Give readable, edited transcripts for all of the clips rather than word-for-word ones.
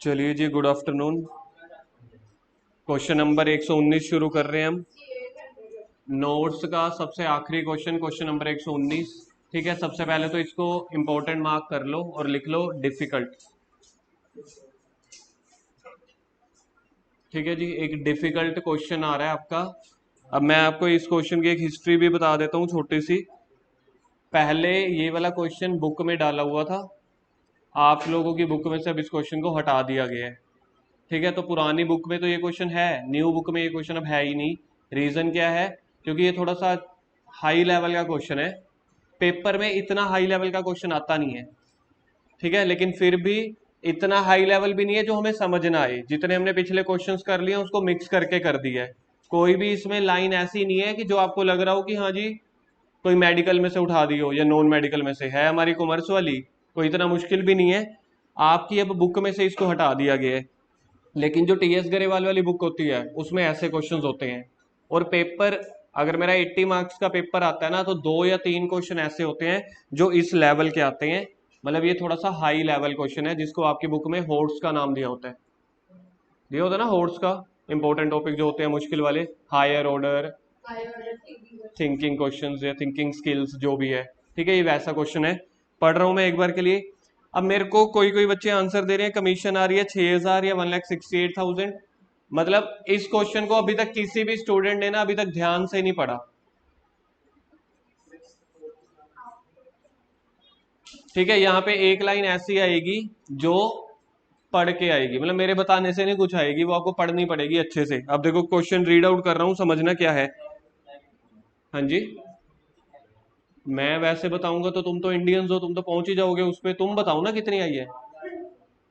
चलिए जी, good afternoon. Question number 119 शुरू कर रहे हैं हम। नोट्स का सबसे आखिरी क्वेश्चन, क्वेश्चन नंबर 119। ठीक है, सबसे पहले तो इसको इंपॉर्टेंट मार्क कर लो और लिख लो डिफिकल्ट। ठीक है जी, एक डिफिकल्ट क्वेश्चन आ रहा है आपका। अब मैं आपको इस क्वेश्चन की एक हिस्ट्री भी बता देता हूँ छोटी सी। पहले ये वाला क्वेश्चन बुक में डाला हुआ था, आप लोगों की बुक में से अब इस क्वेश्चन को हटा दिया गया है। ठीक है, तो पुरानी बुक में तो ये क्वेश्चन है, न्यू बुक में ये क्वेश्चन अब है ही नहीं। रीजन क्या है? क्योंकि ये थोड़ा सा हाई लेवल का क्वेश्चन है। पेपर में इतना हाई लेवल का क्वेश्चन आता नहीं है। ठीक है, लेकिन फिर भी इतना हाई लेवल भी नहीं है जो हमें समझ ना आए। जितने हमने पिछले क्वेश्चंस कर लिए उसको मिक्स करके कर दिया है। कोई भी इसमें लाइन ऐसी नहीं है कि जो आपको लग रहा हो कि हाँ जी कोई मेडिकल में से उठा दी हो या नॉन मेडिकल में से है, हमारी कॉमर्स वाली। कोई इतना मुश्किल भी नहीं है। आपकी अब बुक में से इसको हटा दिया गया है। लेकिन जो टीएस गरेवाल वाली बुक होती है उसमें ऐसे क्वेश्चंस होते हैं। और पेपर, अगर मेरा 80 मार्क्स का पेपर आता है ना, तो 2 या 3 क्वेश्चन ऐसे होते हैं जो इस लेवल के आते हैं। मतलब ये थोड़ा सा हाई लेवल क्वेश्चन है, जिसको आपकी बुक में होर्स का नाम दिया होता है ना, होर्स का। इंपॉर्टेंट टॉपिक जो होते हैं मुश्किल वाले, हायर ऑर्डर थिंकिंग क्वेश्चंस या थिंकिंग स्किल्स जो भी है। ठीक है, ये वैसा क्वेश्चन है। पढ़ रहा हूं मैं एक बार के लिए। अब मेरे को कोई कोई बच्चे आंसर दे रहे हैं कमीशन आ रही है 6,000 या 1,68,000। मतलब इस क्वेश्चन को अभी तक किसी भी स्टूडेंट ने ना अभी तक ध्यान से नहीं पढ़ा। ठीक है, यहाँ पे एक लाइन ऐसी आएगी जो पढ़ के आएगी, मतलब मेरे बताने से नहीं कुछ आएगी, वो आपको पढ़नी पड़ेगी अच्छे से। अब देखो क्वेश्चन रीड आउट कर रहा हूँ, समझना क्या है। हाँ जी, मैं वैसे बताऊंगा तो तुम तो इंडियंस हो, तुम तो पहुंच ही जाओगे उस पर। तुम बताओ ना कितनी आई है।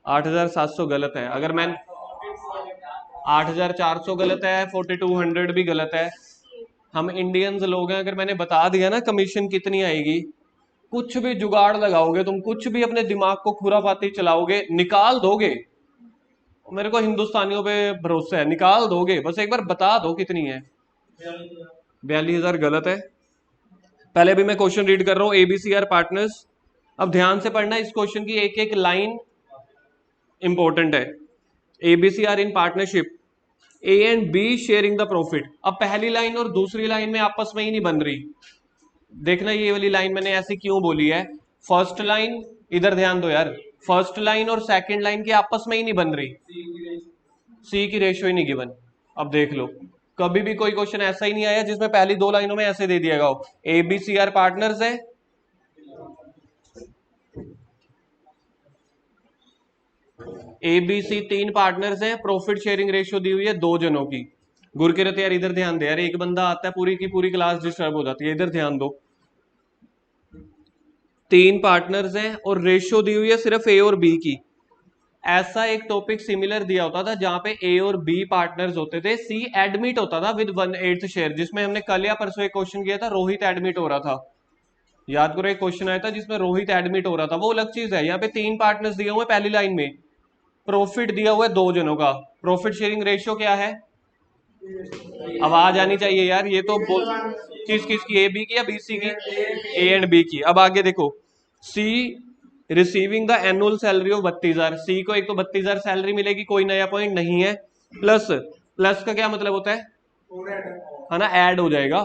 8,700 गलत है। अगर मैं 8,400 गलत है, 4,200 भी गलत है। हम इंडियंस लोग हैं, अगर मैंने बता दिया ना कमीशन कितनी आएगी, कुछ भी जुगाड़ लगाओगे तुम, कुछ भी अपने दिमाग को खुरापाती चलाओगे, निकाल दोगे। मेरे को हिंदुस्तानियों पे भरोसा है, निकाल दोगे। बस एक बार बता दो कितनी है। 42,000 गलत है। पहले भी मैं क्वेश्चन रीड कर रहा हूँ, एबीसीआर पार्टनर्स। अब ध्यान से पढ़ना, इस क्वेश्चन की एक एक लाइन इंपॉर्टेंट है। A B C are in partnership, A and B sharing the profit. अब पहली लाइन और दूसरी लाइन में आपस में ही नहीं बन रही। देखना ये वाली लाइन मैंने ऐसी क्यों बोली है। फर्स्ट लाइन, इधर ध्यान दो यार, फर्स्ट लाइन और सेकंड लाइन की आपस में ही नहीं बन रही। सी की रेशियो ही नहीं गिवन। अब देख लो, कभी भी कोई क्वेश्चन ऐसा ही नहीं आया जिसमें पहली 2 लाइनों में ऐसे दे दिया गया हो, एबीसीआर पार्टनर्स है, एबीसी 3 पार्टनर्स हैं, प्रॉफिट शेयरिंग रेशियो दी हुई है 2 जनों की। गुरकिरत यार इधर ध्यान दे यार, एक बंदा आता है पूरी की पूरी क्लास डिस्टर्ब हो जाती है, इधर ध्यान दो। 3 पार्टनर्स हैं और रेशियो दी हुई है सिर्फ ए और बी की। ऐसा एक टॉपिक सिमिलर दिया होता था जहां पे ए और बी पार्टनर्स होते थे, सी एडमिट होता था विद 1/8 शेयर, जिसमें हमने कल या परसों एक क्वेश्चन किया था, रोहित एडमिट हो रहा था। याद करो, एक क्वेश्चन आया था जिसमें रोहित एडमिट हो रहा था, वो अलग चीज है। यहाँ पे 3 पार्टनर्स दिए हुए पहली लाइन में, प्रॉफिट दिया हुआ है 2 जनों का। प्रॉफिट शेयरिंग रेशियो क्या है? आवाज आनी चाहिए यार, ये तो बोल किस किस की, ए बी की या बी सी की? ए एंड बी की। अब आगे देखो, C receiving the annual salary of 32,000। C को एक तो 32,000 सैलरी मिलेगी, कोई नया पॉइंट नहीं है। प्लस, प्लस का क्या मतलब होता है ना, ऐड हो जाएगा।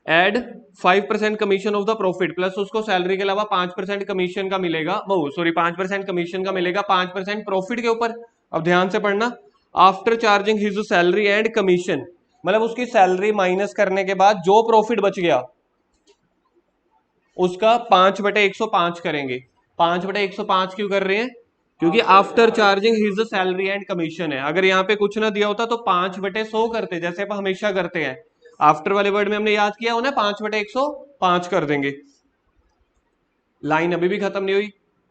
Add 5% commission off the profit, plus उसको सैलरी के अलावा 5% कमीशन का मिलेगा, वो सॉरी 5% कमीशन का मिलेगा 5% प्रॉफिट के ऊपर। अब ध्यान से पढ़ना, after charging his salary and commission, मतलब उसकी सैलरी माइनस करने के बाद जो प्रॉफिट बच गया उसका 5/105 करेंगे। 5/105 क्यों कर रहे हैं? क्योंकि after charging his salary and commission है। अगर यहाँ पे कुछ ना दिया होता तो 5/100 करते, जैसे आप हमेशा करते हैं। आफ्टर वाले वर्ड में हमने याद किया हो ना, 5/105 कर देंगे। लाइन अभी भी खत्म नहीं हुई।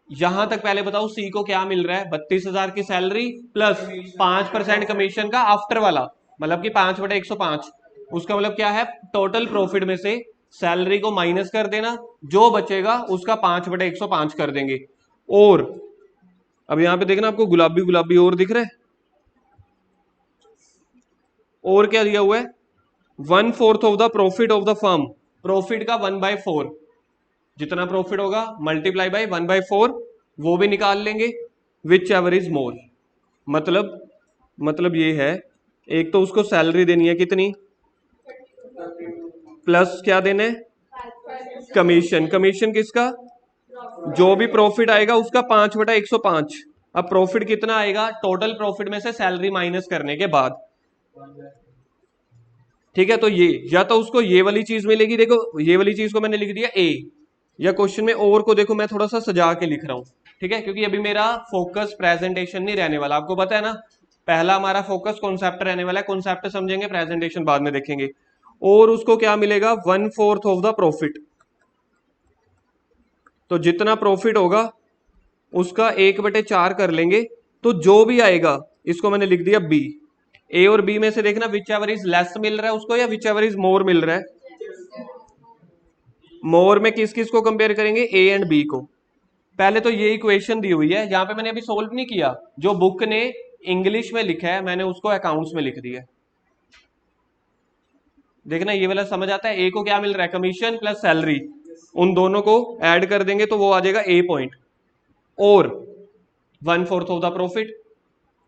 यहां तक पहले बताओ, सी को क्या मिल रहा है? 32,000 की सैलरी प्लस 5% कमीशन का आफ्टर वाला, मतलब कि 5/105। उसका मतलब क्या है? टोटल प्रॉफिट में से सैलरी को माइनस कर देना, जो बचेगा उसका 5/105 कर देंगे। और अब यहां पे देखना, आपको गुलाबी गुलाबी और दिख रहा है, और क्या दिया हुआ है? 1/4 of the profit of the firm. Profit का 1/4, जितना प्रॉफिट होगा मल्टीप्लाई बाय 1/4, वो भी निकाल लेंगे। Which ever is more. मतलब ये है, एक तो उसको सैलरी देनी है कितनी, प्लस क्या देना है, कमीशन। कमीशन किसका, जो भी प्रॉफिट आएगा उसका 5/105। अब प्रॉफिट कितना आएगा, टोटल प्रॉफिट में से सैलरी माइनस करने के बाद। ठीक है, तो ये या तो उसको ये वाली चीज मिलेगी, देखो ये वाली चीज को मैंने लिख दिया ए, या क्वेश्चन में और को देखो मैं थोड़ा सा सजा के लिख रहा हूं। ठीक है, क्योंकि अभी मेरा फोकस प्रेजेंटेशन नहीं रहने वाला, आपको पता है ना, पहला हमारा फोकस कॉन्सेप्ट रहने वाला है, कॉन्सेप्ट समझेंगे, प्रेजेंटेशन बाद में देखेंगे। और उसको क्या मिलेगा, 1/4 ऑफ द प्रॉफिट। तो जितना प्रॉफिट होगा उसका 1/4 कर लेंगे, तो जो भी आएगा, इसको मैंने लिख दिया बी। ए और बी में से देखना विच एवर इज लेस मिल रहा है उसको या विच एवर इज मोर मिल रहा है। मोर में किस किस को कंपेयर करेंगे, ए एंड बी को। पहले तो ये इक्वेशन दी हुई है, यहां पे मैंने अभी सोल्व नहीं किया, जो बुक ने इंग्लिश में लिखा है मैंने उसको अकाउंट्स में लिख दिया। देखना ये वाला समझ आता है, ए को क्या मिल रहा है, कमीशन प्लस सैलरी, उन दोनों को ऐड कर देंगे तो वो आ जाएगा ए पॉइंट, और 1/4 ऑफ द प्रॉफिट,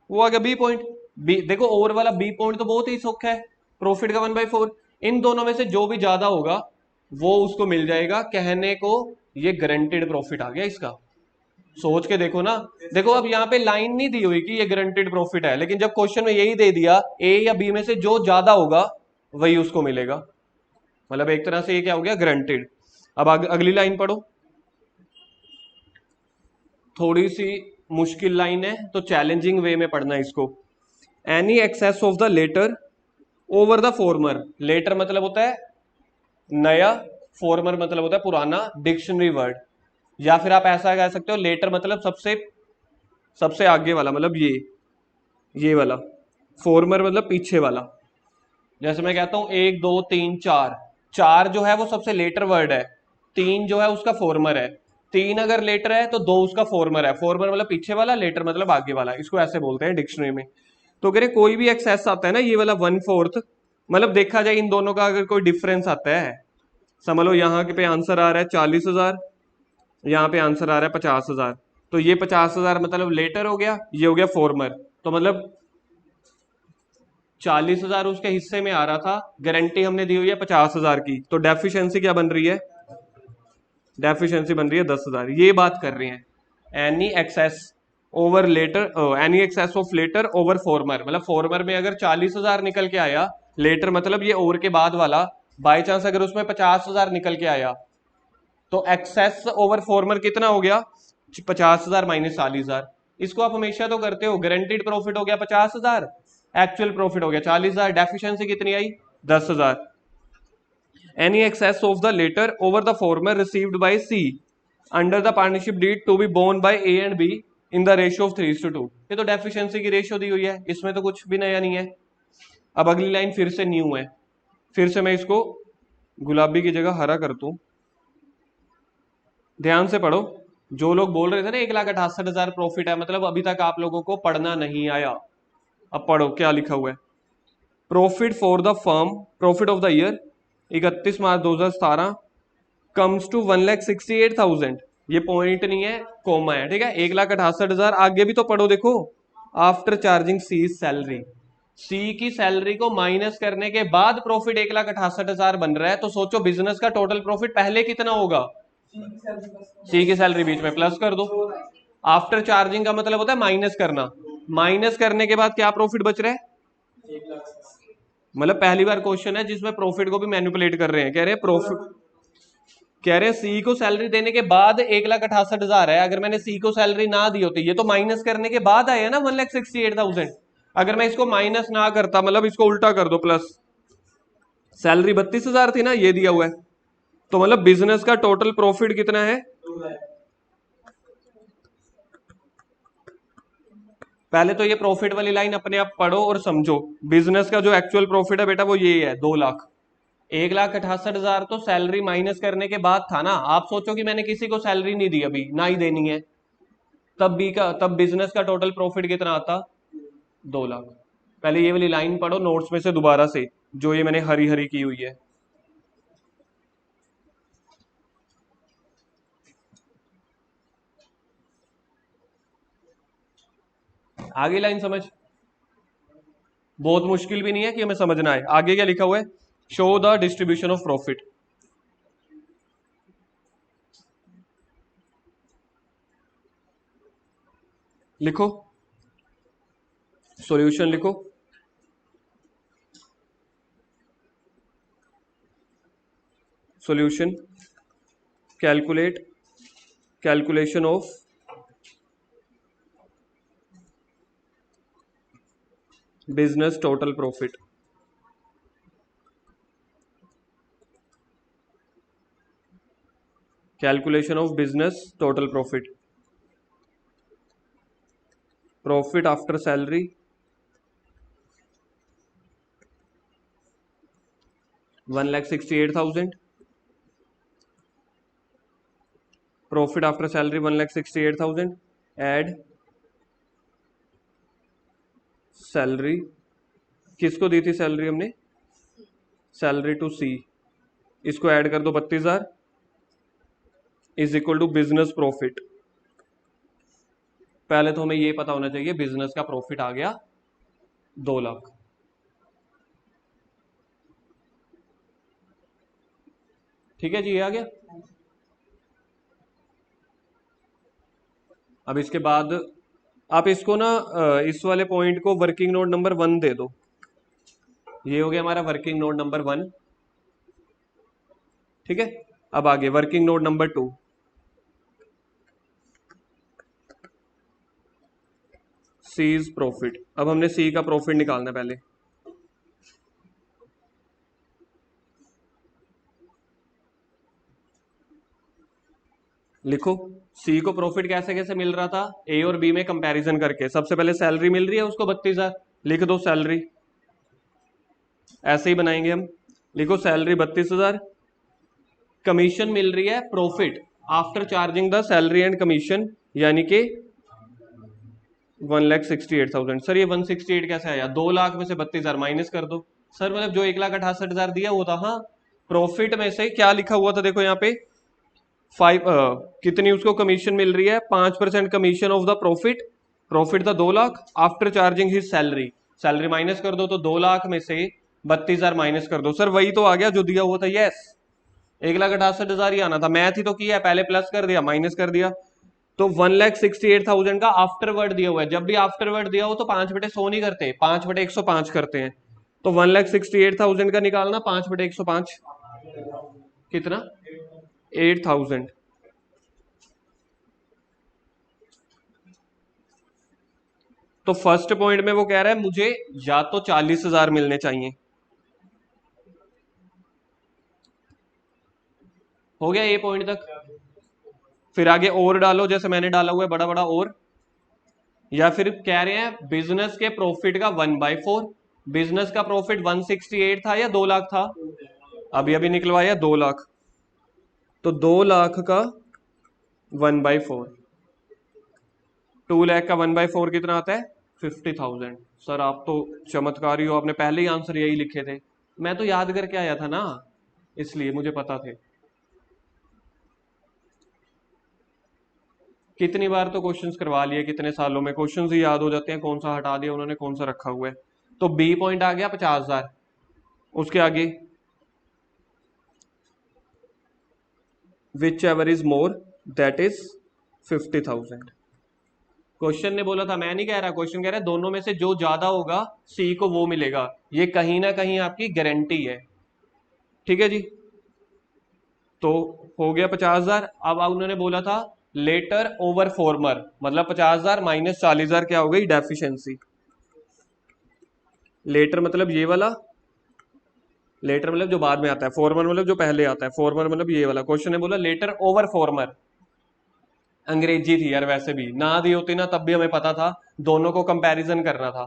वो आ गया बी पॉइंट। बी देखो, और वाला बी पॉइंट तो बहुत ही सौखा है, प्रॉफिट का 1/4। इन दोनों में से जो भी ज्यादा होगा वो उसको मिल जाएगा, कहने को ये गारंटेड प्रॉफिट आ गया इसका। सोच के देखो ना, देखो अब यहाँ पे लाइन नहीं दी हुई कि ये गारंटेड प्रॉफिट है, लेकिन जब क्वेश्चन में यही दे दिया ए या बी में से जो ज्यादा होगा वही उसको मिलेगा, मतलब एक तरह से ये क्या हो गया, गारंटेड। अब अगली लाइन पढ़ो, थोड़ी सी मुश्किल लाइन है तो चैलेंजिंग वे में पढ़ना इसको। Any excess of the latter over the former. Latter मतलब होता है नया, फॉर्मर मतलब होता है पुराना डिक्शनरी वर्ड, या फिर आप ऐसा कह सकते हो, लेटर मतलब सबसे सबसे आगे वाला, मतलब ये वाला, फॉर्मर मतलब पीछे वाला। जैसे मैं कहता हूं 1 2 3 4, 4 जो है वो सबसे लेटर वर्ड है, 3 जो है उसका फॉर्मर है, 3 अगर लेटर है तो 2 उसका फॉर्मर है। फॉर्मर मतलब पीछे वाला, लेटर मतलब आगे वाला, इसको ऐसे बोलते हैं डिक्शनरी में। तो कह रहे कोई भी एक्सेस आता है ना, ये वाला 1/4, मतलब देखा जाए इन दोनों का अगर कोई डिफरेंस आता है, समझ लो यहाँ पे आंसर आ रहा है 40,000, यहाँ पे आंसर आ रहा है 50,000, तो ये 50,000 मतलब लेटर हो गया, ये हो गया फॉर्मर, तो मतलब 40,000 उसके हिस्से में आ रहा था, गारंटी हमने दी हुई है 50,000 की, तो डेफिशिएंसी क्या बन रही है, डेफिशिएंसी बन रही है 10,000। ये बात कर रहे हैं any excess over latter, any excess of latter over former, मतलब फॉर्मर में अगर 40,000 निकल के आया, लेटर मतलब ये ओवर के बाद वाला, बाई चांस अगर उसमें 50,000 निकल के आया, तो एक्सेस ओवर फॉर्मर कितना हो गया, 50,000 माइनस 40,000। इसको आप हमेशा तो करते हो, गारंटीड प्रॉफिट हो गया 50,000, एक्चुअल प्रॉफिट हो गया 40,000, डेफिशिएंसी कितनी आई 10,000। Any excess of the latter over the former received by C under the partnership deed to be borne by A and B in the ratio of 3:2। ये तो deficiency की ratio दी हुई है, इसमें तो कुछ भी नया नहीं है। अब अगली लाइन फिर से न्यू है, फिर से मैं इसको गुलाबी की जगह हरा कर दूं, ध्यान से पढ़ो। जो लोग बोल रहे थे ना 1,68,000 प्रॉफिट है, मतलब अभी तक आप लोगों को पढ़ना नहीं आया। अब पढ़ो क्या लिखा हुआ है, profit for the firm, profit of the year 31 March 2017 comes to 1,68,000। ये पॉइंट नहीं है, कोमा है, ठीक है, 1,68,000। आगे भी तो पढ़ो, देखो आफ्टर चार्जिंग सी सैलरी, सी की सैलरी को माइनस करने के बाद प्रॉफिट 1,68,000 बन रहा है, तो सोचो बिजनेस का टोटल प्रॉफिट पहले कितना होगा, सी की सैलरी बीच में प्लस कर दो। आफ्टर चार्जिंग का मतलब होता है माइनस करना, माइनस करने के बाद क्या प्रॉफिट बच रहा है, मतलब पहली बार क्वेश्चन है जिसमें प्रॉफिट को भी मैनिपुलेट कर रहे हैं। कह रहे हैं प्रॉफिट, कह रहे हैं सी को सैलरी देने के बाद 1,68,000 है, अगर मैंने सी को सैलरी ना दी होती, ये तो माइनस करने के बाद आया ना 1,68,000, अगर मैं इसको माइनस ना करता, मतलब इसको उल्टा कर दो प्लस, सैलरी 32,000 थी ना, ये दिया हुआ है, तो मतलब बिजनेस का टोटल प्रॉफिट कितना है, पहले तो ये प्रॉफिट वाली लाइन अपने आप पढ़ो और समझो। बिजनेस का जो एक्चुअल प्रॉफिट है बेटा वो ये है 2,00,000। 1,68,000 तो सैलरी माइनस करने के बाद था ना, आप सोचो कि मैंने किसी को सैलरी नहीं दी अभी, ना ही देनी है, तब बिजनेस का टोटल प्रॉफिट कितना आता, 2,00,000। पहले ये वाली लाइन पढ़ो नोट्स में से दोबारा से, जो ये मैंने हरी हरी की हुई है। आगे लाइन समझ, बहुत मुश्किल भी नहीं है कि हमें समझना है। आगे क्या लिखा हुआ है, show the distribution of profit. लिखो, सॉल्यूशन लिखो। Solution, calculation of business total profit. Calculation of business total profit, profit after salary, 1,68,000, profit after salary 1,68,000, add salary, किसको दी थी सैलरी हमने, सैलरी टू सी, इसको ऐड कर दो 32,000 is equal to business profit. पहले तो हमें ये पता होना चाहिए बिजनेस का प्रॉफिट आ गया 2 लाख। ठीक है जी, ये आ गया। अब इसके बाद आप इसको ना इस वाले पॉइंट को वर्किंग नोट नंबर 1 दे दो। ये हो गया हमारा वर्किंग नोट नंबर 1। ठीक है, अब आगे working note number 2। C's profit. अब हमने सी का प्रॉफिट निकालना है पहले। लिखो, सी को प्रॉफिट कैसे कैसे मिल रहा था, ए और बी में कंपैरिजन करके। सबसे पहले सैलरी मिल रही है उसको 32,000, लिख दो सैलरी, ऐसे ही बनाएंगे हम। लिखो सैलरी 32,000, कमीशन मिल रही है profit after charging the salary and commission, यानी कि 1,68,000। सर ये 168 कैसे आया, 2 लाख में से 32,000 माइनस कर दो। सर मतलब जो 1,68,000 दिया वो था, हाँ प्रॉफिट में से क्या लिखा हुआ था, देखो यहाँ पे 5 कितनी उसको कमीशन मिल रही है, 5% commission off the profit. Profit था 2 lakh, after charging his salary, salary minus कर दो, तो 2 लाख में से 32,000 माइनस कर दो। सर वही तो आ गया जो दिया हुआ था, यस 1,68,000 ही आना था। मैथ ही तो किया है, पहले प्लस कर दिया माइनस कर दिया। तो 1,68,000 का आफ्टर वर्ड दिया हुआ है। जब भी आफ्टर वर्ड दिया हो तो 5/100 नहीं करते, 5/105 करते हैं। तो 1,68,000 का निकालना 5/105 कितना, 8,000। तो फर्स्ट पॉइंट में वो कह रहा है मुझे या तो 40,000 मिलने चाहिए। हो गया ये पॉइंट तक। फिर आगे और डालो, जैसे मैंने डाला हुआ है बड़ा बड़ा और, या फिर कह रहे हैं बिजनेस के प्रॉफिट का 1/4। बिजनेस का प्रॉफिट 168 था या 2 लाख था, अभी अभी निकलवाया 2 लाख, तो 2 लाख का 1/4, 2 लाख का 1/4 कितना आता है, 50,000। सर आप तो चमत्कारी हो, आपने पहले ही आंसर यही लिखे थे। मैं तो याद करके आया था ना, इसलिए मुझे पता थे। कितनी बार तो क्वेश्चंस करवा लिए, कितने सालों में क्वेश्चंस ही याद हो जाते हैं, कौन सा हटा दिया उन्होंने कौन सा रखा हुआ है। तो बी पॉइंट आ गया 50,000। उसके आगे which ever is more that is 50,000। Question ने बोला था, मैं नहीं कह रहा, क्वेश्चन कह रहा है दोनों में से जो ज्यादा होगा सी को वो मिलेगा। ये कहीं ना कहीं आपकी गारंटी है। ठीक है जी, तो हो गया 50,000। अब उन्होंने बोला था लेटर ओवर फॉर्मर, मतलब 50,000 माइनस 40,000 क्या हो गई, डेफिशिएंसी। लेटर मतलब ये वाला, लेटर मतलब जो बाद में आता है, फॉर्मर मतलब जो पहले आता है, फॉर्मर मतलब ये वाला। क्वेश्चन ने बोला लेटर ओवर फॉर्मर, अंग्रेजी थी यार, वैसे भी ना दी होती ना तब भी हमें पता था, दोनों को कंपैरिजन करना था।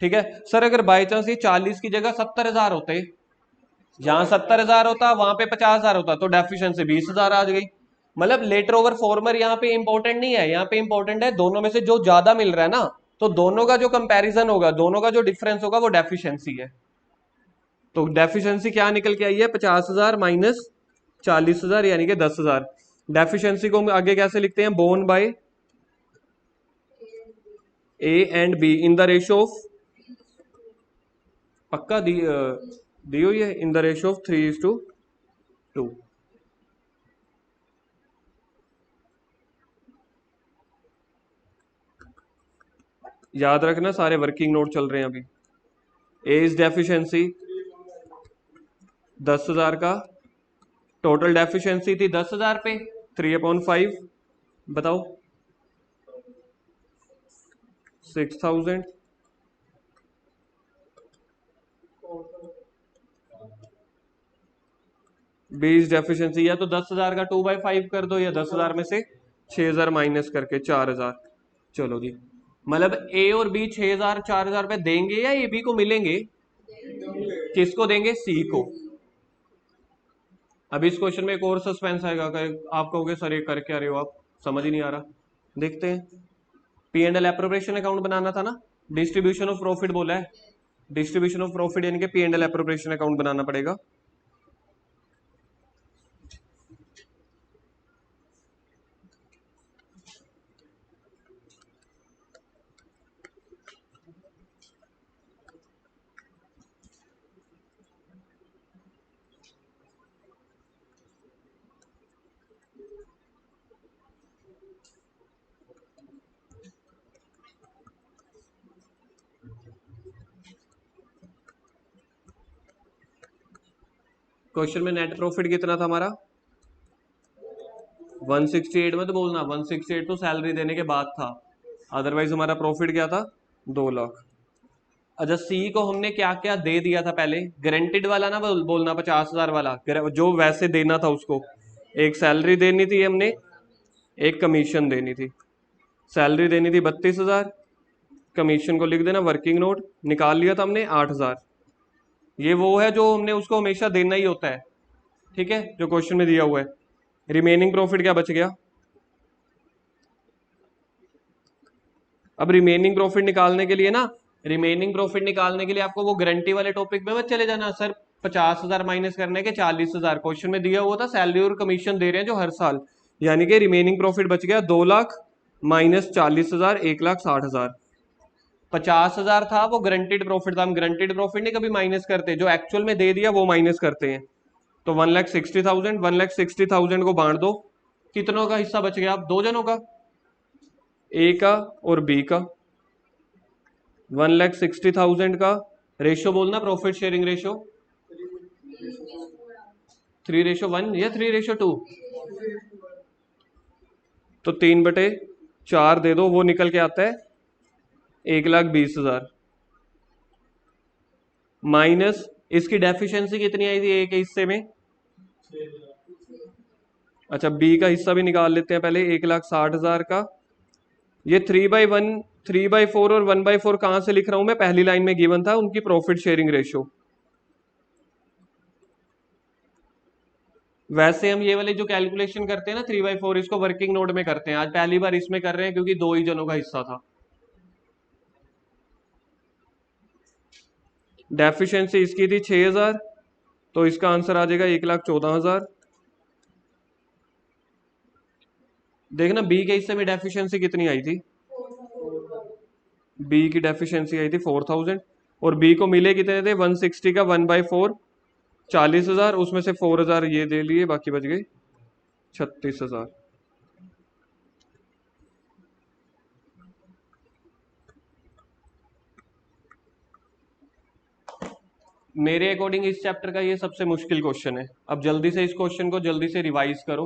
ठीक है सर, अगर बाई चांस ये 40 की जगह 70,000 होते, जहां 70,000 होता वहां पे 50,000 होता, तो डेफिशिएंसी 20,000 आ गई। मतलब लेटर ओवर फॉर्मर यहाँ पे इंपॉर्टेंट नहीं है, यहाँ पे इंपॉर्टेंट है दोनों में से जो ज्यादा मिल रहा है ना, तो दोनों का जो कंपैरिजन होगा, दोनों का जो डिफरेंस होगा वो डेफिशिएंसी है। तो डेफिशिएंसी क्या निकल के आई है, 50,000 माइनस 40,000 यानी कि 10,000। डेफिशिएंसी को हम आगे कैसे लिखते हैं, borne by A and B in the ratio of, पक्का दी हुई है, इन द रेशो ऑफ 3:2। याद रखना सारे वर्किंग नोट चल रहे हैं अभी। ए इज डेफिशिएंसी 10,000 का, टोटल डेफिशिएंसी थी 10,000 पे, 3/5 बताओ 6,000। बी इज डेफिशिएंसी या तो 10,000 का 2/5 कर दो, या 10,000 में से 6,000 माइनस करके 4,000। चलो जी, मतलब ए और बी 6,000 4,000 रुपए देंगे या ए बी को मिलेंगे? किसको देंगे? सी को। अब इस क्वेश्चन में एक और सस्पेंस आएगा, आप कहोगे सर ये कर क्या रहे हो आप, समझ ही नहीं आ रहा। देखते हैं। P and L appropriation account बनाना था ना, डिस्ट्रीब्यूशन ऑफ प्रॉफिट बोला है, डिस्ट्रीब्यूशन ऑफ प्रॉफिट यानी कि P and L appropriation account बनाना पड़ेगा। क्वेश्चन में नेट प्रॉफिट कितना था हमारा? 168 मत बोलना, 168 तो सैलरी देने के बाद था, अदरवाइज हमारा प्रॉफिट क्या था? 2 लाख। अच्छा, सी को हमने क्या क्या दे दिया था पहले? गारंटेड वाला ना बोलना, 50,000 वाला जो वैसे देना था उसको। एक सैलरी देनी थी हमने, एक कमीशन देनी थी। सैलरी देनी थी 32,000, कमीशन को लिख देना वर्किंग नोट, निकाल लिया था हमने 8,000। ये वो है जो हमने उसको हमेशा देना ही होता है, ठीक है, जो क्वेश्चन में दिया हुआ है। रिमेनिंग प्रॉफिट क्या बच गया? अब रिमेनिंग प्रॉफिट निकालने के लिए ना, रिमेनिंग प्रॉफिट निकालने के लिए आपको वो गारंटी वाले टॉपिक में मत चले जाना सर 50,000 माइनस करने के 40,000। क्वेश्चन में दिया हुआ था सैलरी और कमीशन दे रहे हैं जो हर साल, यानी कि रिमेनिंग प्रॉफिट बच गया 2 लाख माइनस 40,000, 1,60,000। 50,000 था वो गारंटेड प्रॉफिट था, हम गारंटेड प्रॉफिट नहीं कभी माइनस करते, जो एक्चुअल में दे दिया वो माइनस करते हैं। तो 1,60,000, 1,60,000 को बांट दो, कितनों का हिस्सा बच गया? आप 2 जनों का, ए का और बी का। 1,60,000 का रेशो बोलना, प्रॉफिट शेयरिंग रेशो 3:1 या 3:2। तो 3/4 दे दो, वो निकल के आता है 1,20,000 माइनस इसकी डेफिशिएंसी कितनी आई थी ए के हिस्से में? अच्छा, बी का हिस्सा भी निकाल लेते हैं पहले, 1,60,000 का। ये 3/1, 3/4 और 1/4 कहां से लिख रहा हूं मैं? पहली लाइन में गिवन था उनकी प्रॉफिट शेयरिंग रेशो। वैसे हम ये वाले जो कैलकुलेशन करते हैं ना 3/4, इसको वर्किंग नोट में करते हैं, आज पहली बार इसमें कर रहे हैं क्योंकि 2 ही जनों का हिस्सा था। डेफिशिएंसी इसकी थी 6,000, तो इसका आंसर आ जाएगा 1,14,000। देखना बी के हिस्से में डेफिशिएंसी कितनी आई थी? बी की डेफिशिएंसी आई थी 4,000, और बी को मिले कितने थे? 160 का 1/4 40,000, उसमें से 4,000 ये दे लिए, बाकी बच गए 36,000। मेरे अकॉर्डिंग इस चैप्टर का ये सबसे मुश्किल क्वेश्चन है। अब जल्दी से इस क्वेश्चन को जल्दी से रिवाइज करो।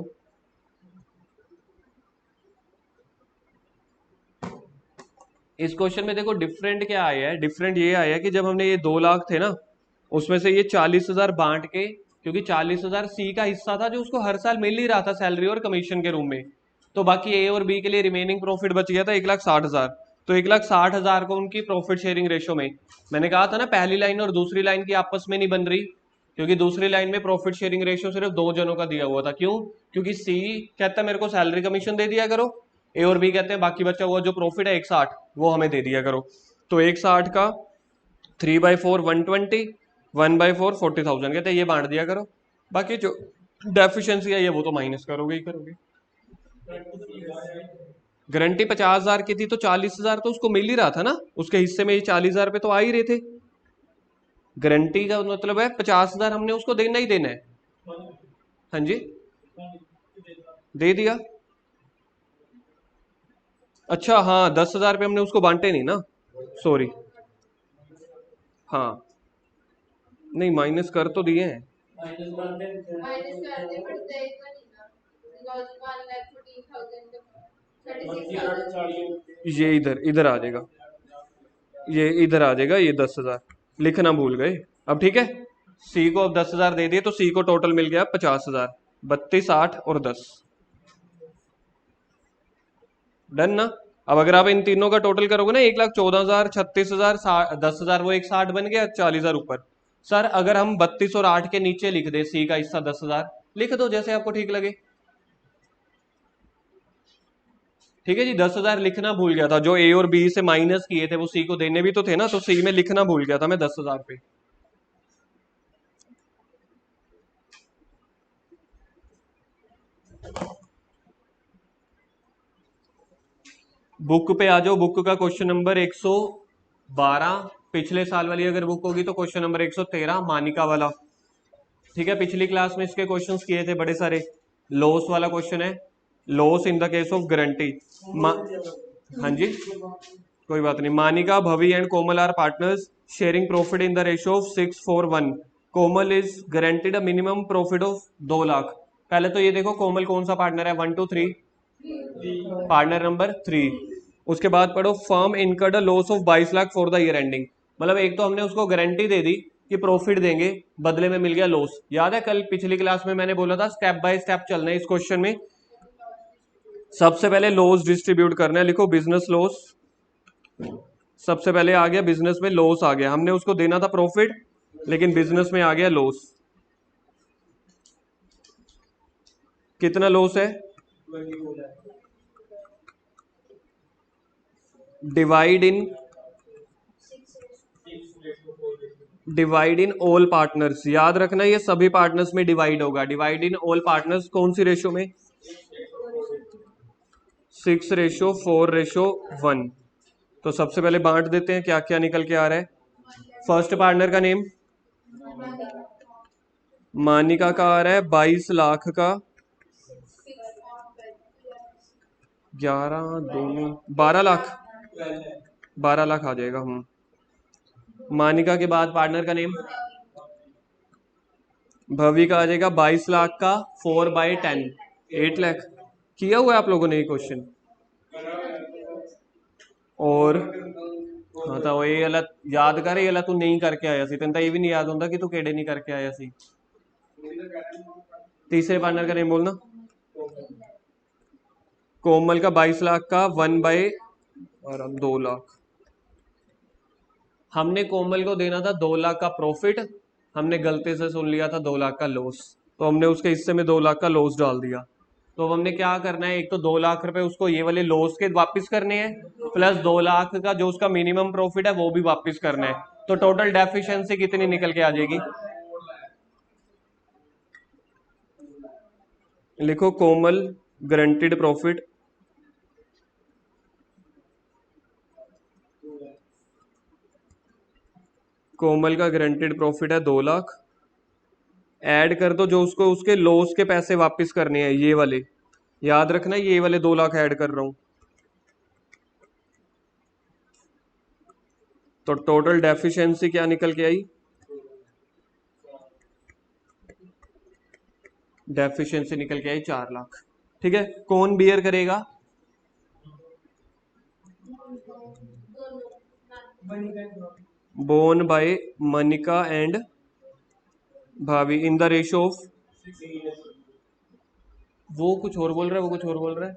इस क्वेश्चन में देखो डिफरेंट क्या आया है, डिफरेंट ये आया है कि जब हमने ये 2 लाख थे ना, उसमें से ये 40,000 बांट के, क्योंकि 40,000 सी का हिस्सा था जो उसको हर साल मिल ही रहा था सैलरी और कमीशन के रूप में, तो बाकी ए और बी के लिए रिमेनिंग प्रॉफिट बच गया था 1,60,000। तो 1,60,000 को उनकी प्रॉफिट शेयरिंग रेशो में, मैंने कहा था ना पहली लाइन और दूसरी लाइन की आपस में नहीं बन रही, क्योंकि दूसरी लाइन में प्रॉफिट शेयरिंग रेशियो सिर्फ 2 जनों का दिया हुआ था। क्यों? क्योंकि सी कहता है मेरे को सैलरी कमीशन दे दिया करो, ए और बी कहते हैं बाकी बचा हुआ जो प्रॉफिट है 160 वो हमें दे दिया करो। तो 160 का 3/4 120, 1/4 40,000 कहते हैं ये बांट दिया करो, बाकी जो डेफिशिएंसी है ये वो तो माइनस करोगे ही करोगे। गारंटी 50,000 की थी तो 40,000 तो उसको मिल ही रहा था ना, उसके हिस्से में ये 40,000 पे तो आ ही रहे थे। गारंटी का मतलब है 50,000 हमने उसको देना ही देना है। हाँ जी, दे दिया। अच्छा हाँ, 10,000 पे हमने उसको बांटे नहीं ना, सॉरी। हाँ, नहीं माइनस कर तो दिए हैं। ये इधर इधर आ जाएगा, ये इधर आ जाएगा, ये 10,000 लिखना भूल गए। अब ठीक है, सी को अब 10,000 दे दिए तो सी को टोटल मिल गया 50,000। 32, 8 और 10। डन ना। अब अगर आप इन तीनों का टोटल करोगे ना, 1,14,000, 36,000, 10,000, वो एक 60 बन गया, 40,000 ऊपर। सर अगर हम 32 और 8 के नीचे लिख दे सी का हिस्सा 10,000, लिख दो जैसे आपको ठीक लगे। ठीक है जी, 10,000 लिखना भूल गया था, जो ए और बी से माइनस किए थे वो सी को देने भी तो थे ना, तो सी में लिखना भूल गया था मैं 10,000 पे। बुक पे आ जाओ, बुक का क्वेश्चन नंबर 112। पिछले साल वाली अगर बुक होगी तो क्वेश्चन नंबर 113 मानिका वाला। ठीक है, पिछली क्लास में इसके क्वेश्चंस किए थे बड़े सारे। लॉस वाला क्वेश्चन है, loss in the case of guarantee. हाँ जी, कोई बात नहीं। Manika, Bhavi and Komal are partners sharing profit in the ratio of 6:1। Komal is guaranteed a minimum profit of 2 lakh. पहले तो ये देखो कोमल कौन सा पार्टनर है, 1 2 3, पार्टनर नंबर 3। उसके बाद पढ़ो, firm incurred a loss of 22 lakh for the year ending. मतलब एक तो हमने उसको गारंटी दे दी कि प्रॉफिट देंगे, बदले में मिल गया लॉस। याद है कल पिछली क्लास में मैंने बोला था स्टेप बाय स्टेप चलना है इस क्वेश्चन में। सबसे पहले लॉस डिस्ट्रीब्यूट करना है, लिखो बिजनेस लॉस। सबसे पहले आ गया बिजनेस में लॉस आ गया, हमने उसको देना था प्रॉफिट, लेकिन बिजनेस में आ गया लॉस। कितना लॉस है? Divide in all partners. याद रखना ये सभी पार्टनर्स में डिवाइड होगा। डिवाइड इन ऑल पार्टनर्स कौन सी रेशो में? 6:4:1। तो सबसे पहले बांट देते हैं, क्या क्या निकल के आ रहा है। फर्स्ट पार्टनर का नेम मानिका का आ रहा है 22 लाख का। 11 दोनों 12 लाख, 12 लाख आ जाएगा। मानिका के बाद पार्टनर का नेम भवी का आ जाएगा 22 लाख का 4/10, 8 लाख। किया हुआ है आप लोगों ने ये क्वेश्चन? और हाँ तो ये वाला याद कर, ये वाला तू नहीं करके आया सी, तेन तो ये भी नहीं याद होता कि तू केड़े नहीं करके आया सी। तीसरे पार्टनर का नेम बोलना। कोमल का 22 लाख का 1/2 लाख। हमने कोमल को देना था 2 लाख का प्रॉफिट, हमने गलती से सुन लिया था 2 लाख का लॉस, तो हमने उसके हिस्से में 2 लाख का लॉस डाल दिया। तो अब हमने क्या करना है, एक तो 2 लाख रुपए उसको ये वाले लॉस के वापस करने हैं, प्लस 2 लाख का जो उसका मिनिमम प्रॉफिट है वो भी वापस करना है। तो टोटल डेफिशिएंसी कितनी निकल के आ जाएगी? लिखो कोमल गारंटीड प्रॉफिट कोमल का गारंटीड प्रॉफिट है 2 लाख। ऐड कर दो जो उसको उसके लॉस के पैसे वापस करने हैं, ये वाले। याद रखना ये वाले 2 लाख ऐड कर रहा हूं। तो टोटल डेफिशिएंसी क्या निकल के आई? डेफिशिएंसी निकल के आई 4 लाख। ठीक है, कौन बियर करेगा? बोन बाय मनिका एंड भाभी इन द रेशियो ऑफ। वो कुछ और बोल रहा है, वो कुछ और बोल रहा है।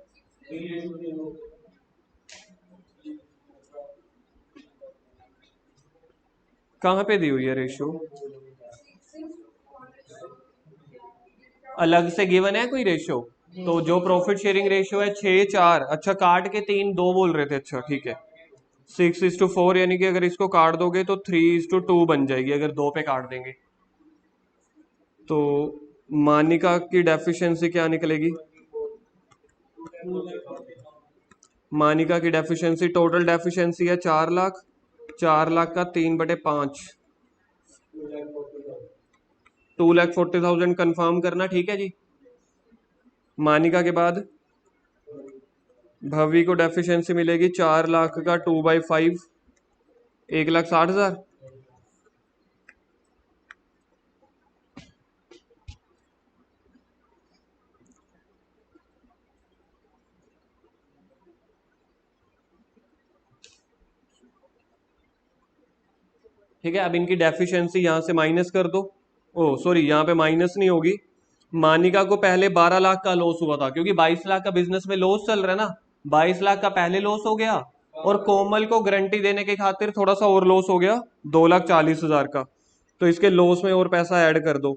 कहाँ पे दी हुई है रेशियो? अलग से गिवन है कोई रेशियो? तो जो प्रॉफिट शेयरिंग रेशियो है 6:4, अच्छा काट के 3:2 बोल रहे थे, अच्छा ठीक है। 6:4 यानी कि अगर इसको काट दोगे तो 3:2 बन जाएगी, अगर 2 पे काट देंगे तो। मानिका की डेफिशिएंसी क्या निकलेगी? मानिका की डेफिशिएंसी, टोटल डेफिशिएंसी है 4 लाख। 4 लाख का 3/5, 2,40,000 कंफर्म करना, ठीक है जी। मानिका के बाद भवी को डेफिशिएंसी मिलेगी 4 लाख का 2/5, 1,60,000। ठीक है, अब इनकी डेफिशिएंसी यहां से माइनस कर दो। ओ सॉरी, यहाँ पे माइनस नहीं होगी। मानिका को पहले 12 लाख का लॉस हुआ था, क्योंकि 22 लाख का बिजनेस में लॉस चल रहा है ना। 22 लाख का पहले लॉस हो गया, और कोमल को गारंटी देने के खातिर थोड़ा सा और लॉस हो गया, 2,40,000 का। तो इसके लॉस में और पैसा ऐड कर दो।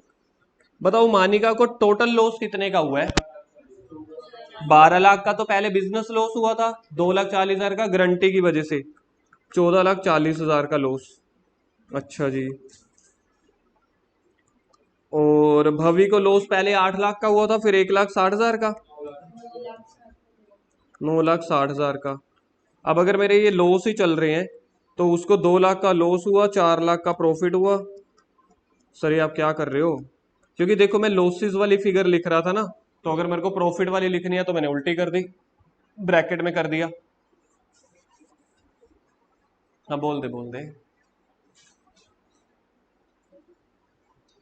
बताओ मानिका को टोटल लॉस कितने का हुआ है? 12 लाख का तो पहले बिजनेस लॉस हुआ था, 2,40,000 का गारंटी की वजह से, 14,40,000 का लॉस। अच्छा जी। और भवी को लॉस पहले 8 लाख का हुआ था, फिर 1,60,000 का, 9,60,000 का। अब अगर मेरे ये लॉस ही चल रहे हैं, तो उसको 2 लाख का लॉस हुआ, 4 लाख का प्रॉफिट हुआ। सर ये आप क्या कर रहे हो? क्योंकि देखो मैं लॉसेस वाली फिगर लिख रहा था ना, तो अगर मेरे को प्रॉफिट वाली लिखनी है तो मैंने उल्टी कर दी, ब्रैकेट में कर दिया। हाँ बोल दे बोल दे।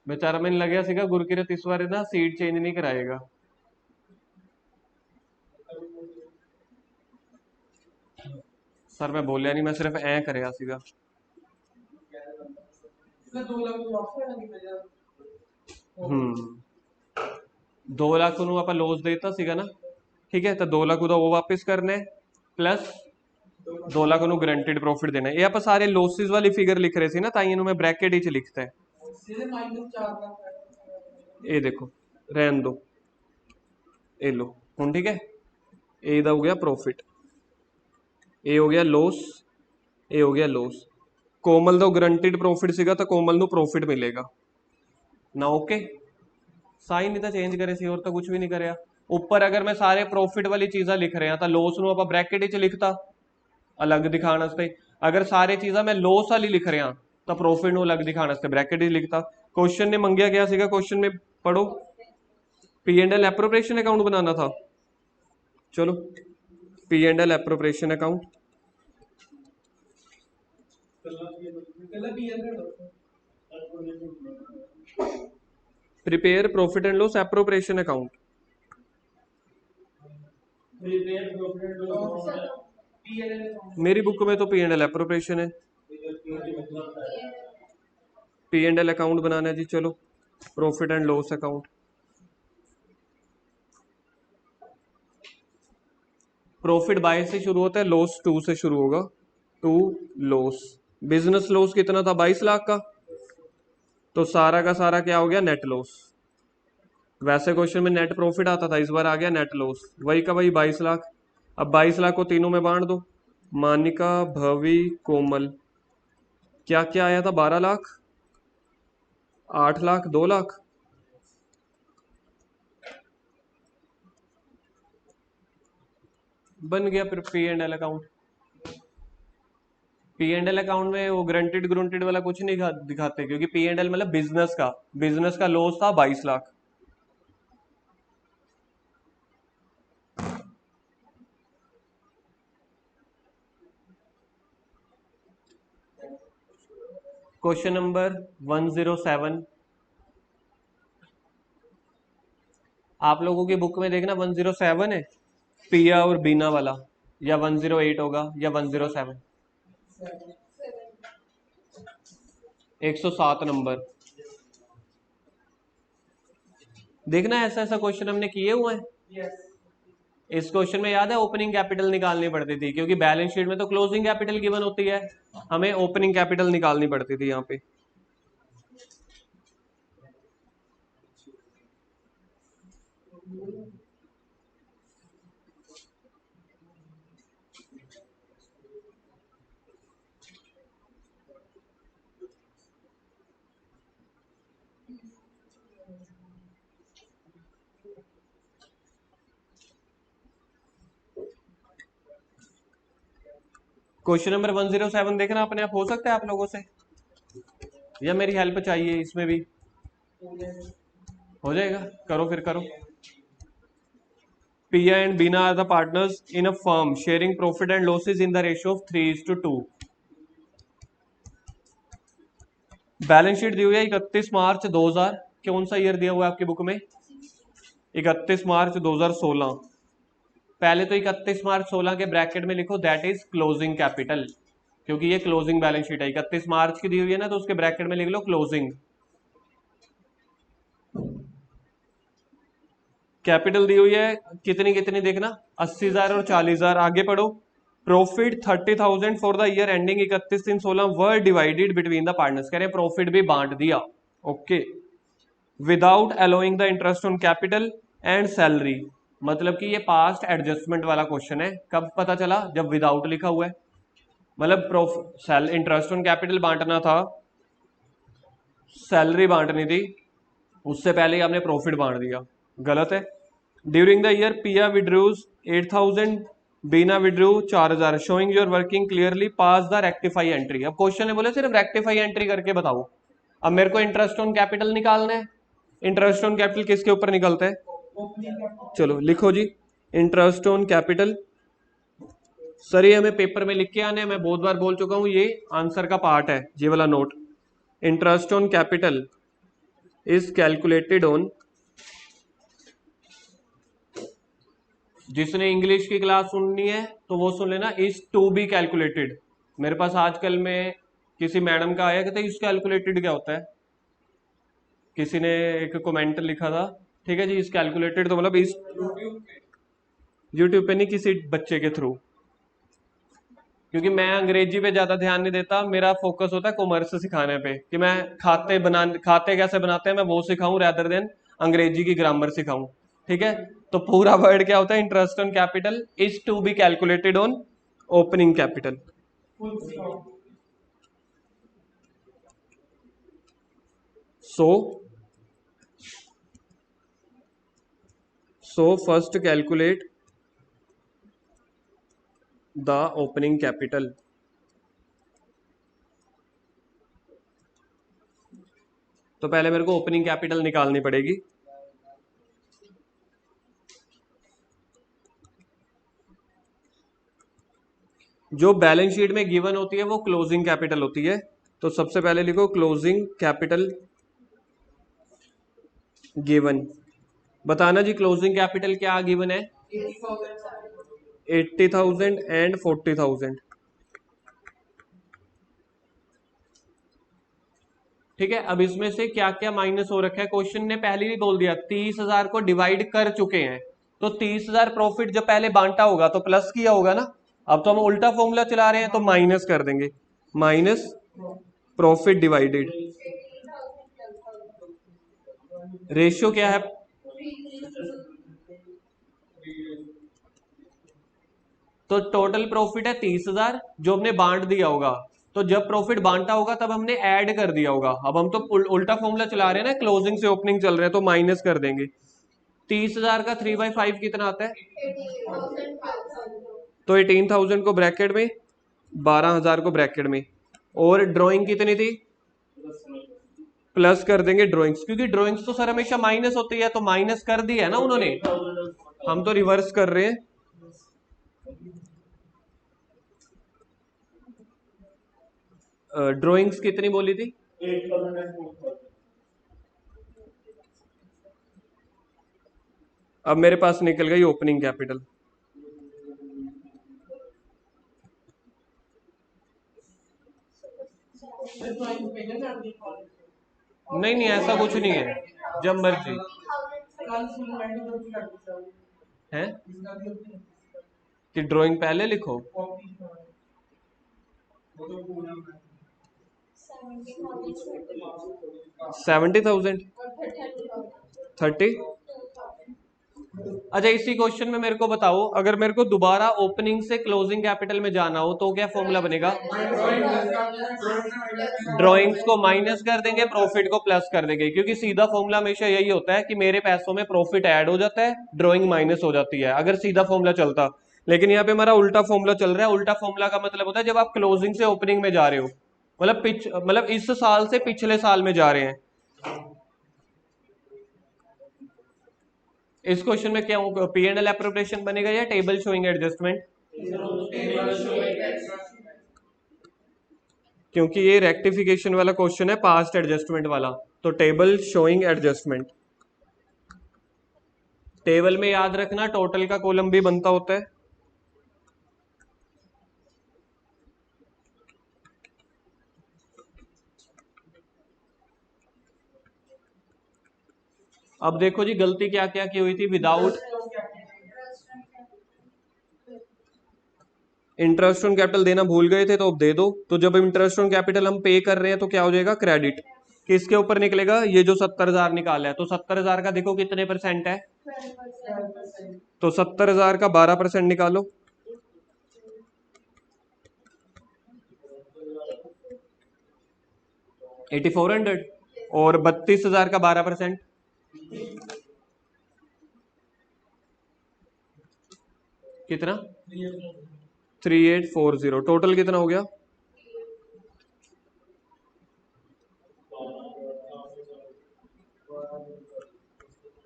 बेचारा मैंने लगे सीगा गुरकीरत इस बार ना सीट चेंज नहीं कराएगा। सर मैं बोलिया नहीं, मैं सिर्फ ऐ करे सीगा। हम्म 2 लाख को आप लॉस देता सीगा ना, ठीक है, तो 2 लाख वो वापस करने, प्लस 2 लाख गारंटेड प्रॉफिट देना है। ये आप सारे लॉसेस वाली फिगर लिख रहे थे ना, ताई मैं ब्रैकेट ही लिखता है। ये देखो, रहन दो, ये लो हूँ, ठीक है। ए दा हो गया प्रॉफिट, ए हो गया लॉस, ए हो गया लॉस। कोमल ਦਾ ਗਰੰਟਿਡ प्रॉफिट ਸੀਗਾ ਤਾਂ कोमल ਨੂੰ प्रॉफिट मिलेगा ना। ओके, साइन नहीं था चेंज करे सी, और तो कुछ भी नहीं करया। ऊपर अगर मैं सारे प्रॉफिट वाली चीज़ा लिख रहे हैं तो लॉस ਨੂੰ ਆਪਾਂ ब्रैकेट ਵਿੱਚ लिखता अलग दिखाने वास्ते। अगर सारे चीज़ा मैं लॉस वाली लिख रहा तो प्रॉफिट ਨੂੰ अलग दिखाने वास्ते ब्रैकेट ही लिखता। क्वेश्चन ने मंगया गया सीगा, क्वेश्चन में पढ़ो, P and L appropriation account बनाना था। चलो P and L appropriation account, prepare profit and loss appropriation account. मेरी बुक में तो पी एंड एल एप्रोप्रिएशन है, पी एंड एल अकाउंट बनाना है जी। चलो profit and loss account, profit by से शुरू होता है, लॉस टू से शुरू होगा, टू लॉस। बिजनेस लॉस कितना था? 22 लाख का, तो सारा का सारा क्या हो गया? Net loss. वैसे क्वेश्चन में नेट प्रॉफिट आता था, इस बार आ गया नेट लॉस, वही का वही 22 लाख। अब 22 लाख को तीनों में बांट दो, मानिका भवी कोमल, क्या क्या आया था? 12 लाख, 8 लाख, 2 लाख। बन गया फिर P and L account. P and L account में वो ग्रंटेड ग्रुंटेड वाला कुछ नहीं दिखाते, क्योंकि पी एंड एल मतलब बिजनेस का लॉस था 22 लाख। क्वेश्चन नंबर 107, आप लोगों की बुक में देखना 107 है, पिया और बीना वाला, या 108 होगा या 107, 107 नंबर। देखना ऐसा ऐसा क्वेश्चन हमने किए हुए हैं। इस क्वेश्चन में याद है ओपनिंग कैपिटल निकालनी पड़ती थी, क्योंकि बैलेंस शीट में तो क्लोजिंग कैपिटल गिवन होती है, हमें ओपनिंग कैपिटल निकालनी पड़ती थी यहाँ पे। क्वेश्चन नंबर 107 देखना अपने आप, हो सकता है आप लोगों से, या मेरी हेल्प चाहिए इसमें भी? हो जाएगा, करो फिर करो। Pia and Bina are the partners in a firm sharing profit and losses in the ratio of 3:2। Balance sheet दी हुई है 31 मार्च 2000, कौन सा ईयर दिया हुआ है आपकी बुक में? 31 मार्च 2016। पहले तो 31 मार्च 16 के ब्रैकेट में लिखो दैट इज क्लोजिंग कैपिटल, क्योंकि ये क्लोजिंग बैलेंस शीट है। 31 मार्च की दी हुई है ना, तो उसके ब्रैकेट में लिख लो क्लोजिंग। कैपिटल दी हुई है कितनी कितनी देखना, 80,000 और 40,000। आगे पढ़ो। Profit 30,000 for the year ending 31/3/16 were divided between the partners. कह रहे हैं प्रॉफिट भी बांट दिया, okay, without allowing the interest on capital and salary. मतलब कि ये पास्ट एडजस्टमेंट वाला क्वेश्चन है। कब पता चला? जब विदाउट लिखा हुआ है, मतलब इंटरेस्ट ऑन कैपिटल बांटना था, सैलरी बांटनी थी, उससे पहले ही आपने प्रॉफिट बांट दिया, गलत है। During the year Piya withdraws 8,000, Bina withdrew 4,000, showing your working clearly, pass the rectify entry. अब क्वेश्चन ने बोले सिर्फ रेक्टिफाई एंट्री करके बताओ। अब मेरे को इंटरेस्ट ऑन कैपिटल निकालना है। इंटरेस्ट ऑन कैपिटल किसके ऊपर निकलता है? चलो लिखो जी, इंटरेस्ट ऑन कैपिटल। सर ये हमें पेपर में लिख के आने, मैं बहुत बार बोल चुका हूं, ये आंसर का पार्ट है, ये वाला note. Interest on capital is calculated on, जिसने इंग्लिश की क्लास सुननी है तो वो सुन लेना, इज टू बी कैलकुलेटेड। मेरे पास आजकल में किसी मैडम का आया, कहते इज कैलकुलेटेड क्या होता है, किसी ने एक कमेंट लिखा था, ठीक है जी, इज कैलकुलेटेड तो मतलब इस यूट्यूब पे नहीं, किसी बच्चे के थ्रू। क्योंकि मैं अंग्रेजी पे ज्यादा ध्यान नहीं देता, मेरा फोकस होता है कॉमर्स सिखाने पे, कि मैं खाते कैसे बनाते हैं मैं वो सिखाऊं, रेदर देन अंग्रेजी की ग्रामर सिखाऊं, ठीक है। तो पूरा वर्ड क्या होता है? Interest on capital is to be calculated on opening capital. So first calculate the opening capital. तो पहले मेरे को ओपनिंग कैपिटल निकालनी पड़ेगी। जो बैलेंस शीट में गिवन होती है वो क्लोजिंग कैपिटल होती है। तो सबसे पहले लिखो क्लोजिंग कैपिटल गिवन। बताना जी क्लोजिंग कैपिटल क्या गिवन है? 80,000 एंड 40,000, ठीक है। अब इसमें से क्या क्या माइनस हो रखा है? क्वेश्चन ने पहले ही बोल दिया 30,000 को डिवाइड कर चुके हैं, तो 30,000 प्रॉफिट जब पहले बांटा होगा तो प्लस किया होगा ना। अब तो हम उल्टा फॉर्मूला चला रहे हैं, तो माइनस कर देंगे, माइनस प्रॉफिट डिवाइडेड। रेशियो क्या है? तो टोटल प्रॉफिट है 30,000 जो हमने बांट दिया होगा, तो जब प्रॉफिट बांटा होगा तब हमने ऐड कर दिया होगा। अब हम तो उल्टा फॉर्मूला चला रहे हैं ना, क्लोजिंग से ओपनिंग चल रहे हैं, तो माइनस कर देंगे। 30,000 का 3/5 कितना आता है? तो 18,000 को ब्रैकेट में, 12,000 को ब्रैकेट में, और ड्राइंग कितनी थी? प्लस कर देंगे ड्राइंग्स, क्योंकि ड्राइंग्स तो सर हमेशा माइनस होती है, तो माइनस कर दी है ना उन्होंने, हम तो रिवर्स कर रहे हैं। ड्राइंग्स कितनी बोली थी? अब मेरे पास निकल गई ओपनिंग कैपिटल। नहीं नहीं ऐसा कुछ नहीं है, जब मर्जी है कि ड्राइंग पहले लिखो। 70,000 30। अच्छा इसी क्वेश्चन में मेरे को बताओ, अगर मेरे को दोबारा ओपनिंग से क्लोजिंग कैपिटल में जाना हो तो क्या फॉर्मूला बनेगा? ड्राइंग्स को माइनस कर देंगे, प्रॉफिट को प्लस कर देंगे, क्योंकि सीधा फॉर्मूला हमेशा यही होता है कि मेरे पैसों में प्रॉफिट ऐड हो जाता है, ड्राइंग माइनस हो जाती है, अगर सीधा फॉर्मूला चलता। लेकिन यहाँ पे हमारा उल्टा फॉर्मूला चल रहा है। उल्टा फॉर्मूला का मतलब होता है जब आप क्लोजिंग से ओपनिंग में जा रहे हो, मतलब इस साल से पिछले साल में जा रहे हैं। इस क्वेश्चन में क्या होगा, पी एंड एल एप्रोप्रिएशन बनेगा या टेबल शोइंग एडजस्टमेंट? क्योंकि ये रेक्टिफिकेशन वाला क्वेश्चन है, पास्ट एडजस्टमेंट वाला, तो टेबल शोइंग एडजस्टमेंट। टेबल में याद रखना टोटल का कॉलम भी बनता होता है। अब देखो जी गलती क्या क्या की हुई थी, विदाउट इंटरेस्ट ऑन कैपिटल देना भूल गए थे, तो अब दे दो। तो जब इंटरेस्ट ऑन कैपिटल हम पे कर रहे हैं तो क्या हो जाएगा, क्रेडिट। किसके ऊपर निकलेगा, ये जो 70,000 निकाला है, तो 70,000 का देखो कितने परसेंट है, तो 70,000 का 12% निकालो, 8400। और 32,000 का 12% कितना, 3840। टोटल कितना हो गया,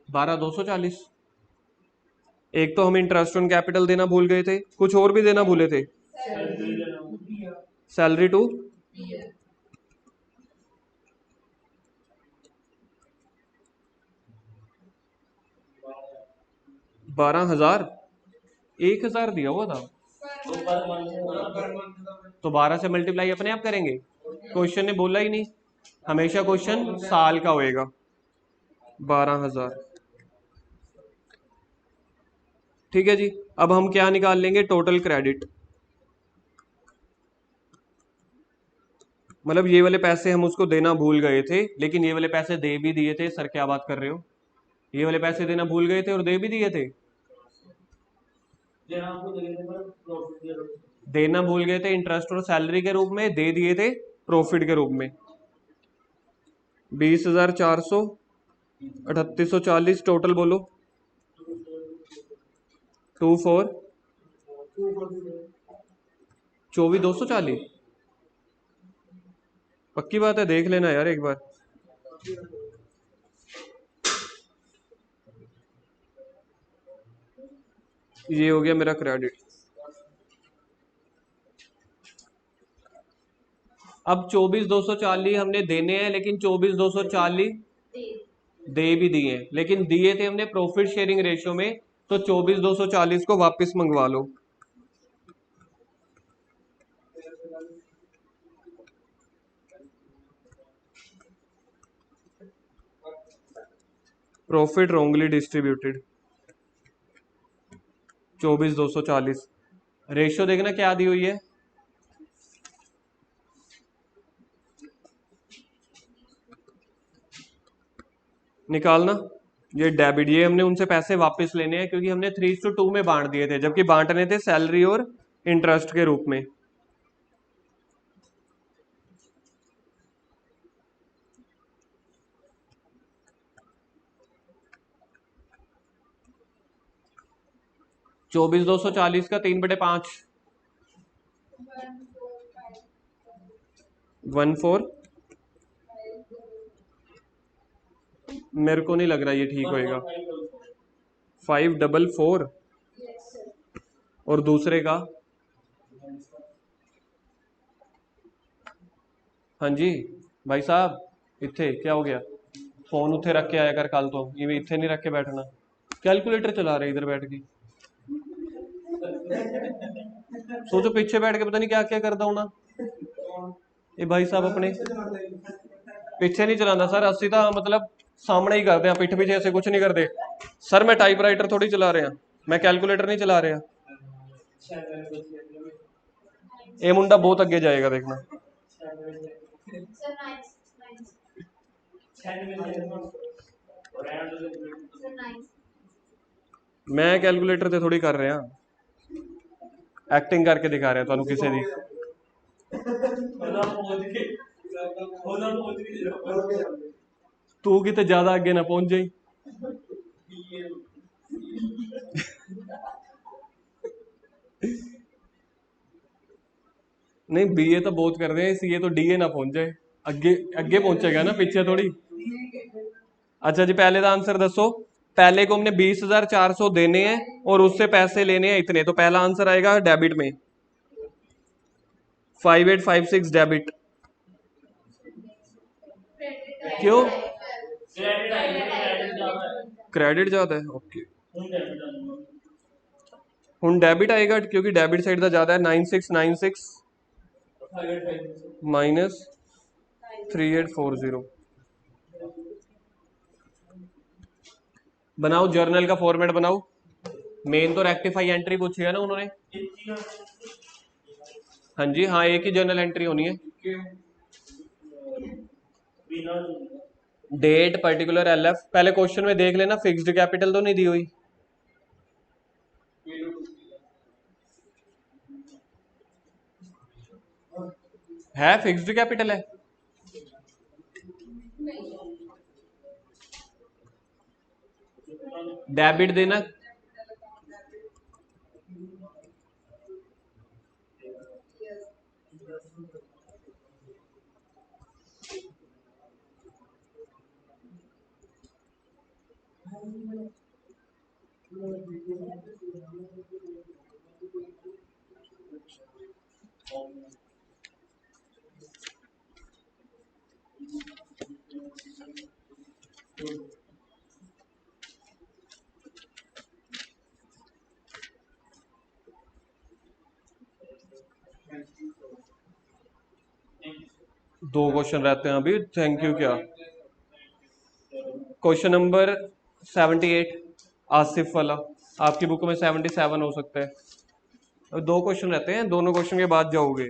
12,240। एक तो हम इंटरेस्ट ऑन कैपिटल देना भूल गए थे, कुछ और भी देना भूले थे, सैलरी टू 12,000, 1,000 दिया हुआ था, तो 12 से मल्टीप्लाई अपने आप करेंगे। क्वेश्चन ने बोला ही नहीं, हमेशा क्वेश्चन साल का होएगा। 12,000, ठीक है जी। अब हम क्या निकाल लेंगे, टोटल क्रेडिट। मतलब ये वाले पैसे हम उसको देना भूल गए थे, लेकिन ये वाले पैसे दे भी दिए थे। सर क्या बात कर रहे हो, ये वाले पैसे देना भूल गए थे और दे भी दिए थे। देना भूल गए थे इंटरेस्ट और सैलरी के रूप में, दे दिए थे प्रॉफिट के रूप में। 20,400, 3840, टोटल बोलो, 24, 24,240। पक्की बात है, देख लेना यार एक बार। ये हो गया मेरा क्रेडिट। अब 24,240 हमने देने हैं, लेकिन 24,240 दे भी दिए, लेकिन दिए थे हमने प्रॉफिट शेयरिंग रेशियो में, तो 24,240 को वापस मंगवा लो। Profit wrongly distributed 24,240। रेशियो देखना क्या दी हुई है, निकालना। ये डेबिट, ये हमने उनसे पैसे वापस लेने हैं, क्योंकि हमने 3:2 में बांट दिए थे, जबकि बांटने थे सैलरी और इंटरेस्ट के रूप में। चौबीस 240 का 3/5, 14। मेरे को नहीं लग रहा ये ठीक होएगा, 544। और दूसरे का, हाँ जी भाई साहब, इत्थे क्या हो गया, फोन उत्थे रख के आया कर कल तो, इवें इत्थे नहीं रख के बैठना। कैलकुलेटर चला रहे इधर बैठ के, सोचो पीछे बैठ के पता नहीं क्या क्या करता हूं ना। ये भाई साहब अपने पीछे नहीं चलाना सर, अस्सी तो मतलब सामने ही करते हैं, पिठ पीछे ऐसे कुछ नहीं करते सर। मैं टाइपराइटर थोड़ी चला रहा, मैं कैलकुलेटर नहीं चला रहा। ये मुंडा बहुत अगे जाएगा देखना। मैं कैलकुलेटर से थोड़ी कर रहा, एक्टिंग करके दिखा रहे हैं किसी दी। तू किते ज्यादा अगे ना पहुंच जाई। नहीं, बीए तो बहुत कर रहे हैं, सीए तो डीए ना पहुंच जाए। अगे अगे पहुंचेगा ना, पीछे थोड़ी। अच्छा जी, पहले का आंसर दसो। पहले को हमने 20,400 देने हैं और उससे पैसे लेने हैं इतने, तो पहला आंसर आएगा डेबिट में, 5856 डेबिट। क्यों? क्रेडिट ज्यादा है, ओके। हूँ डेबिट आएगा क्योंकि डेबिट साइड का ज्यादा है। 9696 माइनस 3840। बनाओ, जर्नल का फॉर्मेट बनाओ। मेन तो रेक्टिफाई एंट्री पूछी है ना उन्होंने। हाँ जी, हाँ, एक ही जर्नल एंट्री होनी है। Date, particular, LF. पहले क्वेश्चन में देख लेना, फिक्स्ड कैपिटल तो नहीं दी हुई। है, फिक्स्ड कैपिटल है। डेबिट देना। दो क्वेश्चन रहते हैं अभी, थैंक यू क्या। क्वेश्चन नंबर 78, आसिफ वाला। आपकी बुक में 77 हो सकता है। अब दो क्वेश्चन रहते हैं, दोनों क्वेश्चन के बाद जाओगे।